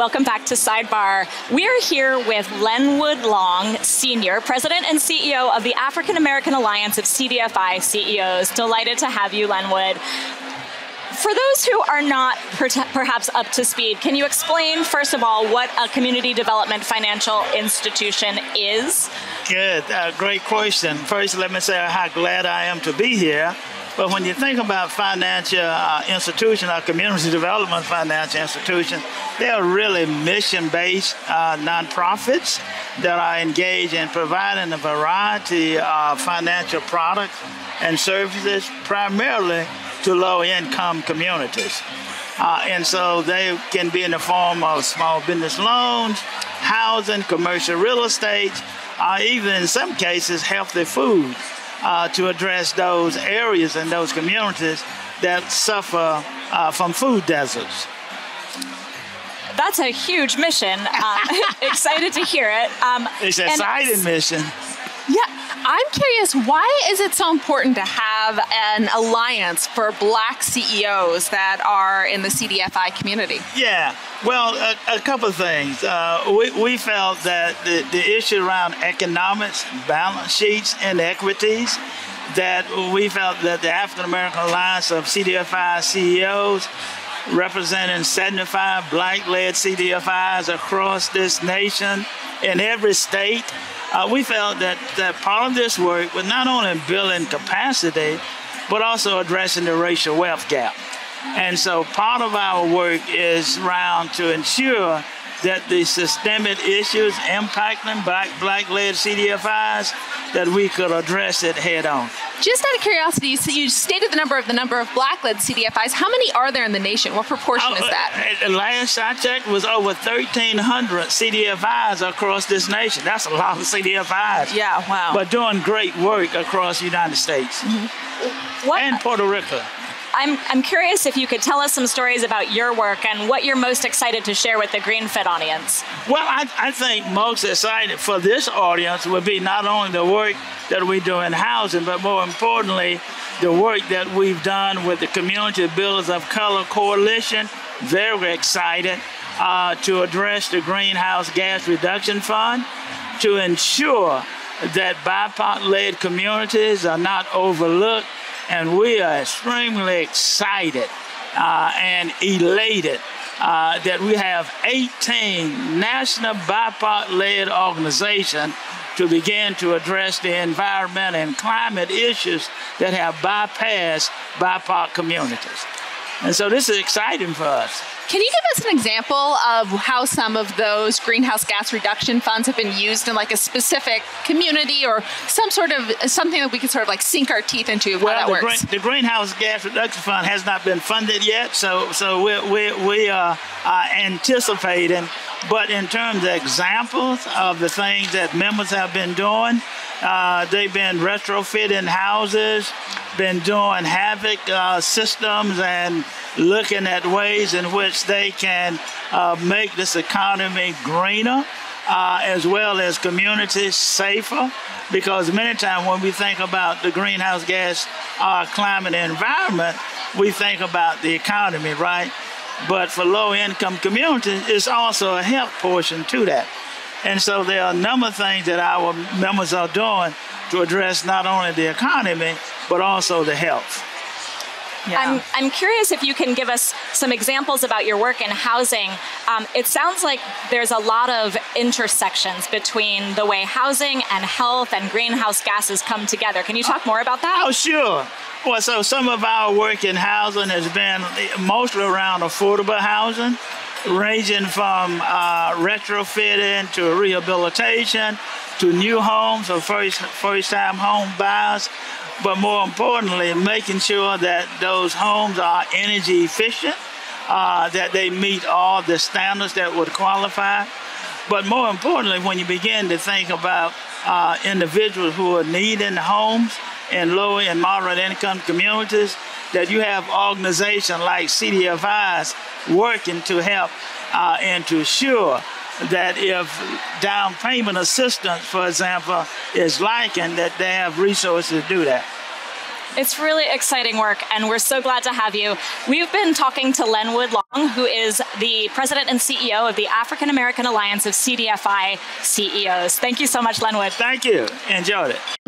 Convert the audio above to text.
Welcome back to Sidebar. We're here with Lenwood Long Sr., President and CEO of the African American Alliance of CDFI CEOs. Delighted to have you, Lenwood. For those who are not perhaps up to speed, can you explain, first of all, what a community development financial institution is? Good. Great question. First, let me say how glad I am to be here. But when you think about financial institution or community development financial institution, they are really mission-based nonprofits that are engaged in providing a variety of financial products and services, primarily to low-income communities. And so they can be in the form of small business loans, housing, commercial real estate, even in some cases, healthy food to address those areas and those communities that suffer from food deserts. That's a huge mission. Excited to hear it. It's an exciting mission. Yeah, I'm curious, why is it so important to have an alliance for Black CEOs that are in the CDFI community? Yeah, well, a couple of things. We felt that the issue around economics, balance sheets, and equities, that we felt that the African American Alliance of CDFI CEOs, representing 75 Black-led CDFIs across this nation in every state, we felt that part of this work was not only building capacity, but also addressing the racial wealth gap. And so part of our work is around to ensure that the systemic issues impacting Black-led CDFIs, that we could address it head on. Just out of curiosity, you stated the number of Black-led CDFIs. How many are there in the nation? What proportion is that? Last I checked was over 1,300 CDFIs across this nation. That's a lot of CDFIs. Yeah, wow. But doing great work across the United States and Puerto Rico. I'm curious if you could tell us some stories about your work and what you're most excited to share with the GreenFit audience. Well, I think most excited for this audience would be not only the work that we do in housing, but more importantly, the work that we've done with the Community Builders of Color Coalition. Very excited to address the Greenhouse Gas Reduction Fund, to ensure that BIPOC-led communities are not overlooked. And we are extremely excited and elated that we have 18 national BIPOC-led organizations to begin to address the environment and climate issues that have bypassed BIPOC communities. And so this is exciting for us. Can you give us an example of how some of those greenhouse gas reduction funds have been used in like a specific community, or something that we can sort of like sink our teeth into? How that works? The Greenhouse Gas Reduction Fund has not been funded yet, so we are anticipating. But in terms of examples of the things that members have been doing, they've been retrofitting houses, been doing havoc systems, and looking at ways in which they can make this economy greener, as well as communities safer. Because many times when we think about the greenhouse gas, climate, and environment, we think about the economy, right? But for low-income communities, it's also a health portion to that. And so there are a number of things that our members are doing to address not only the economy, but also the health. Yeah. I'm curious if you can give us some examples about your work in housing. It sounds like there's a lot of intersections between the way housing and health and greenhouse gases come together. Can you talk more about that? Oh, sure. Well, so some of our work in housing has been mostly around affordable housing, ranging from retrofitting to rehabilitation to new homes for first-time home buyers. But more importantly, making sure that those homes are energy efficient, that they meet all the standards that would qualify. But more importantly, when you begin to think about individuals who are needing homes in low and moderate income communities, that you have organizations like CDFIs working to help and to assure that if down payment assistance, for example, is lacking, that they have resources to do that. It's really exciting work, and we're so glad to have you. We've been talking to Lenwood Long, who is the president and CEO of the African American Alliance of CDFI CEOs. Thank you so much, Lenwood. Thank you. Enjoyed it.